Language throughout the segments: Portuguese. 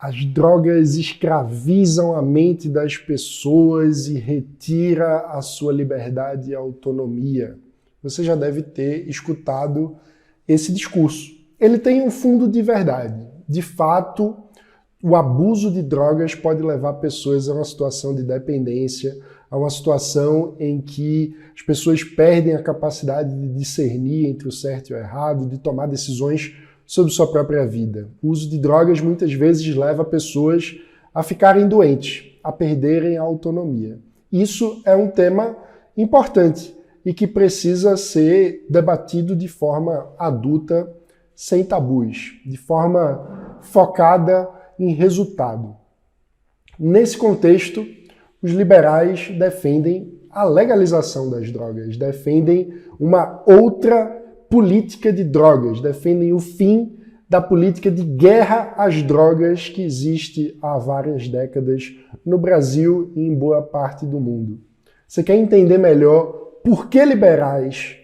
As drogas escravizam a mente das pessoas e retira a sua liberdade e autonomia. Você já deve ter escutado esse discurso. Ele tem um fundo de verdade. De fato, o abuso de drogas pode levar pessoas a uma situação de dependência, a uma situação em que as pessoas perdem a capacidade de discernir entre o certo e o errado, de tomar decisões sobre sua própria vida. O uso de drogas muitas vezes leva pessoas a ficarem doentes, a perderem a autonomia. Isso é um tema importante e que precisa ser debatido de forma adulta, sem tabus, de forma focada em resultado. Nesse contexto, os liberais defendem a legalização das drogas, defendem uma outra política de drogas, defendem o fim da política de guerra às drogas que existe há várias décadas no Brasil e em boa parte do mundo. Você quer entender melhor por que liberais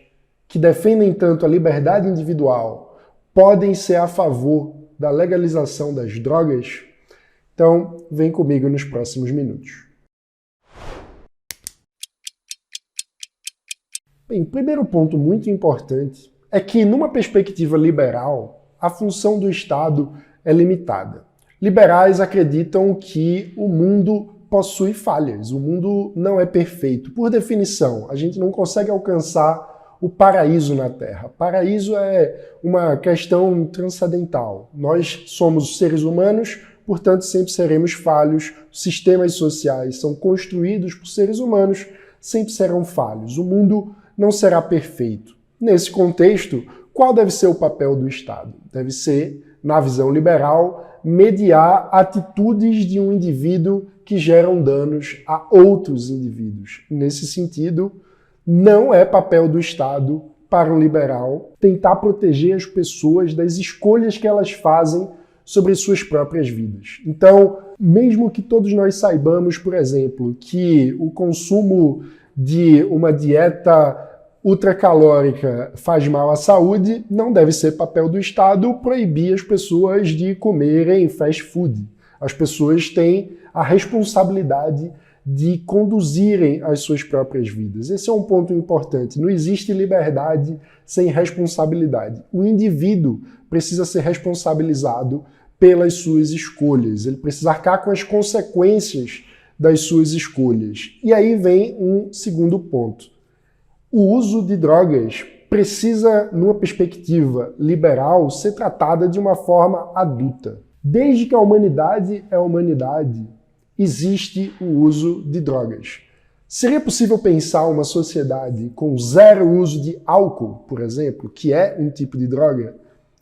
que defendem tanto a liberdade individual podem ser a favor da legalização das drogas? Então, vem comigo nos próximos minutos. Bem, o primeiro ponto muito importante é que, numa perspectiva liberal, a função do Estado é limitada. Liberais acreditam que o mundo possui falhas, o mundo não é perfeito. Por definição, a gente não consegue alcançar o paraíso na Terra. Paraíso é uma questão transcendental. Nós somos seres humanos, portanto sempre seremos falhos. Sistemas sociais são construídos por seres humanos, sempre serão falhos. O mundo não será perfeito. Nesse contexto, qual deve ser o papel do Estado? Deve ser, na visão liberal, mediar atitudes de um indivíduo que geram danos a outros indivíduos. Nesse sentido, não é papel do Estado, para um liberal, tentar proteger as pessoas das escolhas que elas fazem sobre suas próprias vidas. Então, mesmo que todos nós saibamos, por exemplo, que o consumo de uma dieta ultracalórica faz mal à saúde, não deve ser papel do Estado proibir as pessoas de comerem fast food. As pessoas têm a responsabilidade de conduzirem as suas próprias vidas. Esse é um ponto importante. Não existe liberdade sem responsabilidade. O indivíduo precisa ser responsabilizado pelas suas escolhas. Ele precisa arcar com as consequências das suas escolhas. E aí vem um segundo ponto. O uso de drogas precisa, numa perspectiva liberal, ser tratada de uma forma adulta. Desde que a humanidade é humanidade, existe o uso de drogas. Seria possível pensar uma sociedade com zero uso de álcool, por exemplo, que é um tipo de droga?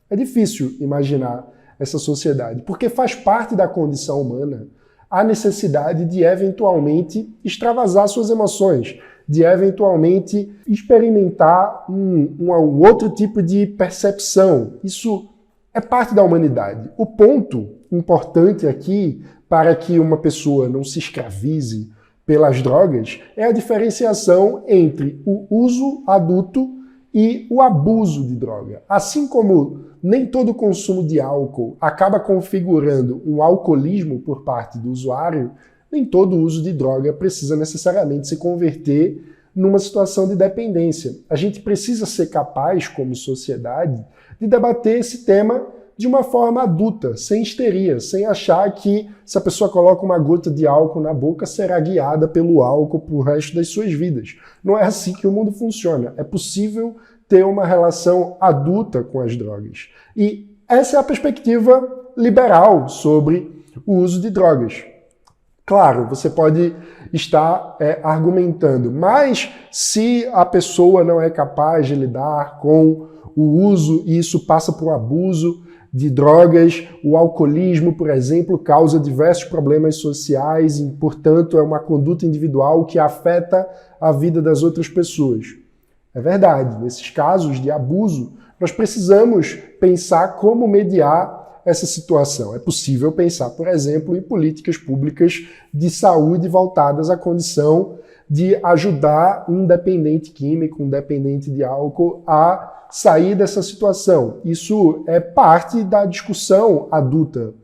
É difícil imaginar essa sociedade, porque faz parte da condição humana a necessidade de eventualmente extravasar suas emoções, de eventualmente experimentar um outro tipo de percepção. Isso é parte da humanidade. O ponto importante aqui, para que uma pessoa não se escravize pelas drogas, é a diferenciação entre o uso adulto e o abuso de droga. Assim como nem todo consumo de álcool acaba configurando um alcoolismo por parte do usuário, nem todo uso de droga precisa necessariamente se converter numa situação de dependência. A gente precisa ser capaz, como sociedade, de debater esse tema de uma forma adulta, sem histeria, sem achar que se a pessoa coloca uma gota de álcool na boca, será guiada pelo álcool para o resto das suas vidas. Não é assim que o mundo funciona. É possível ter uma relação adulta com as drogas. E essa é a perspectiva liberal sobre o uso de drogas. Claro, você pode estar argumentando, mas se a pessoa não é capaz de lidar com o uso e isso passa por um abuso de drogas, o alcoolismo, por exemplo, causa diversos problemas sociais e, portanto, é uma conduta individual que afeta a vida das outras pessoas. É verdade, nesses casos de abuso, nós precisamos pensar como mediar essa situação. É possível pensar, por exemplo, em políticas públicas de saúde voltadas à condição de ajudar um dependente químico, um dependente de álcool a sair dessa situação. Isso é parte da discussão adulta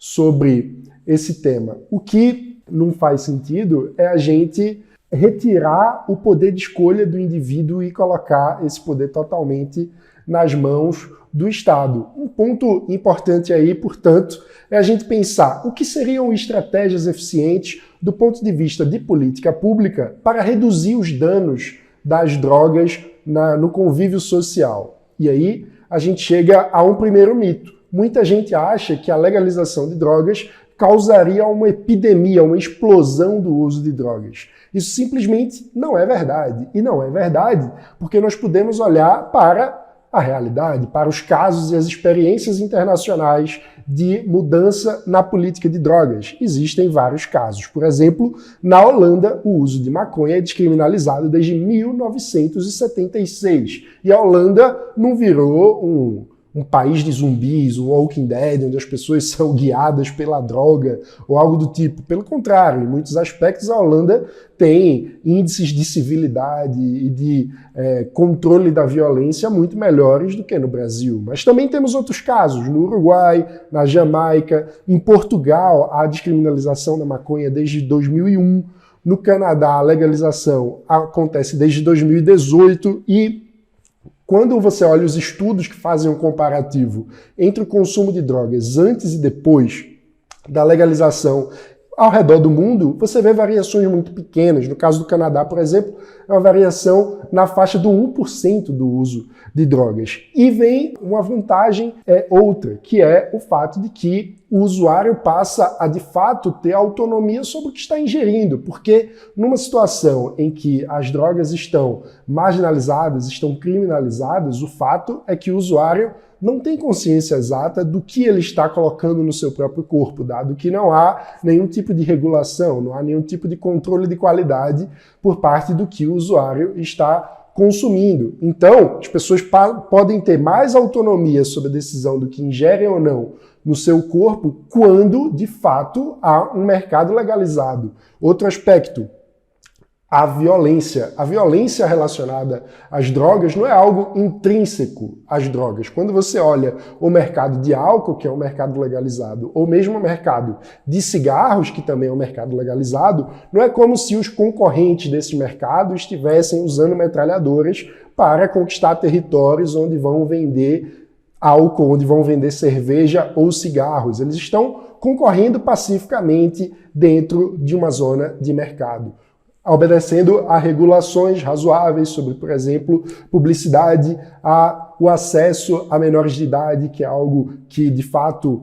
sobre esse tema. O que não faz sentido é a gente retirar o poder de escolha do indivíduo e colocar esse poder totalmente nas mãos do Estado. Um ponto importante aí, portanto, é a gente pensar o que seriam estratégias eficientes do ponto de vista de política pública para reduzir os danos das drogas no convívio social. E aí a gente chega a um primeiro mito. Muita gente acha que a legalização de drogas causaria uma epidemia, uma explosão do uso de drogas. Isso simplesmente não é verdade. E não é verdade porque nós podemos olhar para a realidade, para os casos e as experiências internacionais de mudança na política de drogas. Existem vários casos. Por exemplo, na Holanda, o uso de maconha é descriminalizado desde 1976. E a Holanda não virou um país de zumbis, um Walking Dead, onde as pessoas são guiadas pela droga ou algo do tipo. Pelo contrário, em muitos aspectos a Holanda tem índices de civilidade e de controle da violência muito melhores do que no Brasil. Mas também temos outros casos, no Uruguai, na Jamaica, em Portugal, a descriminalização da maconha desde 2001, no Canadá a legalização acontece desde 2018 e quando você olha os estudos que fazem um comparativo entre o consumo de drogas antes e depois da legalização ao redor do mundo, você vê variações muito pequenas. No caso do Canadá, por exemplo, é uma variação na faixa do 1% do uso de drogas. E vem uma vantagem outra, que é o fato de que o usuário passa a, de fato, ter autonomia sobre o que está ingerindo, porque numa situação em que as drogas estão marginalizadas, estão criminalizadas, o fato é que o usuário não tem consciência exata do que ele está colocando no seu próprio corpo, dado que não há nenhum tipo de regulação, não há nenhum tipo de controle de qualidade por parte do que o usuário está consumindo. Então, as pessoas podem ter mais autonomia sobre a decisão do que ingerem ou não no seu corpo quando, de fato, há um mercado legalizado. Outro aspecto, a violência. A violência relacionada às drogas não é algo intrínseco às drogas. Quando você olha o mercado de álcool, que é um mercado legalizado, ou mesmo o mercado de cigarros, que também é um mercado legalizado, não é como se os concorrentes desse mercado estivessem usando metralhadoras para conquistar territórios onde vão vender álcool, onde vão vender cerveja ou cigarros. Eles estão concorrendo pacificamente dentro de uma zona de mercado, obedecendo a regulações razoáveis sobre, por exemplo, publicidade, o acesso a menores de idade, que é algo que, de fato,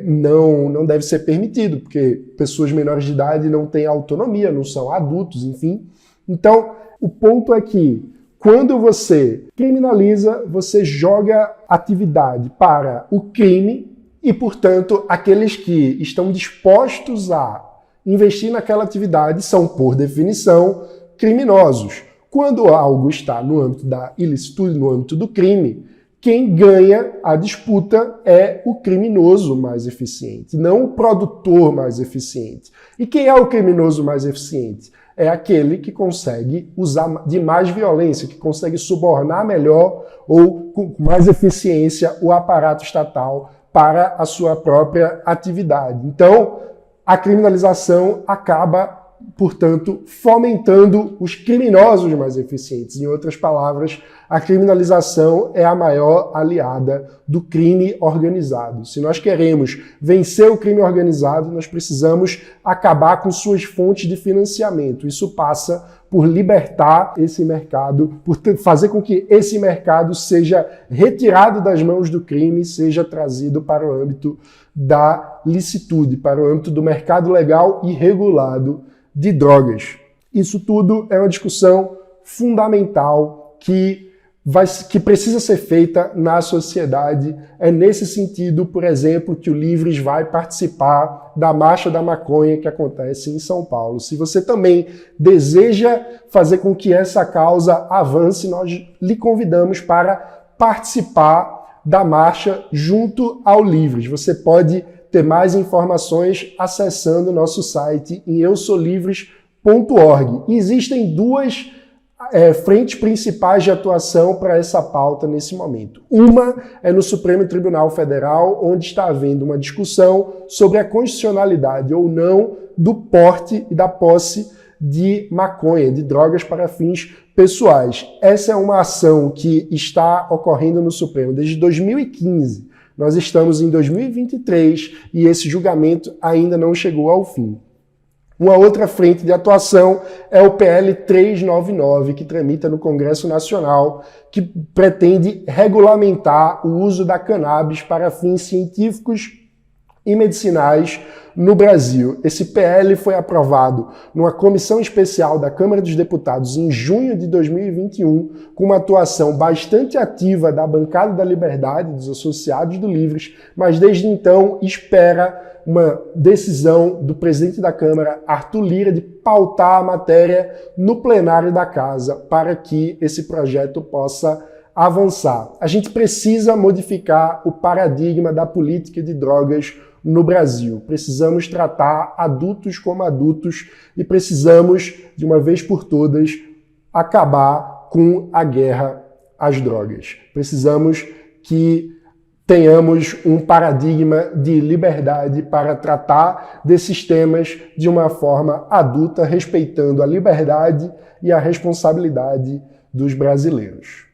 não deve ser permitido, porque pessoas menores de idade não têm autonomia, não são adultos, enfim. Então, o ponto é que, quando você criminaliza, você joga atividade para o crime e, portanto, aqueles que estão dispostos a investir naquela atividade são, por definição, criminosos. Quando algo está no âmbito da ilicitude, no âmbito do crime, quem ganha a disputa é o criminoso mais eficiente, não o produtor mais eficiente. E quem é o criminoso mais eficiente? É aquele que consegue usar de mais violência, que consegue subornar melhor ou com mais eficiência o aparato estatal para a sua própria atividade. Então, a criminalização acaba, portanto, fomentando os criminosos mais eficientes. Em outras palavras, a criminalização é a maior aliada do crime organizado. Se nós queremos vencer o crime organizado, nós precisamos acabar com suas fontes de financiamento. Isso passa por libertar esse mercado, por fazer com que esse mercado seja retirado das mãos do crime, seja trazido para o âmbito da licitude, para o âmbito do mercado legal e regulado de drogas. Isso tudo é uma discussão fundamental que precisa ser feita na sociedade. É nesse sentido, por exemplo, que o Livres vai participar da Marcha da Maconha que acontece em São Paulo. Se você também deseja fazer com que essa causa avance, nós lhe convidamos para participar da marcha junto ao Livres. Você pode ter mais informações acessando o nosso site em eusolivres.org. Existem duas frentes principais de atuação para essa pauta nesse momento. Uma é no Supremo Tribunal Federal, onde está havendo uma discussão sobre a constitucionalidade ou não do porte e da posse de maconha, de drogas para fins pessoais. Essa é uma ação que está ocorrendo no Supremo desde 2015. Nós estamos em 2023 e esse julgamento ainda não chegou ao fim. Uma outra frente de atuação é o PL 399, que tramita no Congresso Nacional, que pretende regulamentar o uso da cannabis para fins científicos e medicinais no Brasil. Esse PL foi aprovado numa comissão especial da Câmara dos Deputados em junho de 2021, com uma atuação bastante ativa da bancada da Liberdade, dos associados do Livres, mas desde então espera uma decisão do presidente da Câmara, Arthur Lira, de pautar a matéria no plenário da Casa para que esse projeto possa avançar. A gente precisa modificar o paradigma da política de drogas no Brasil. Precisamos tratar adultos como adultos e precisamos, de uma vez por todas, acabar com a guerra às drogas. Precisamos que tenhamos um paradigma de liberdade para tratar desses temas de uma forma adulta, respeitando a liberdade e a responsabilidade dos brasileiros.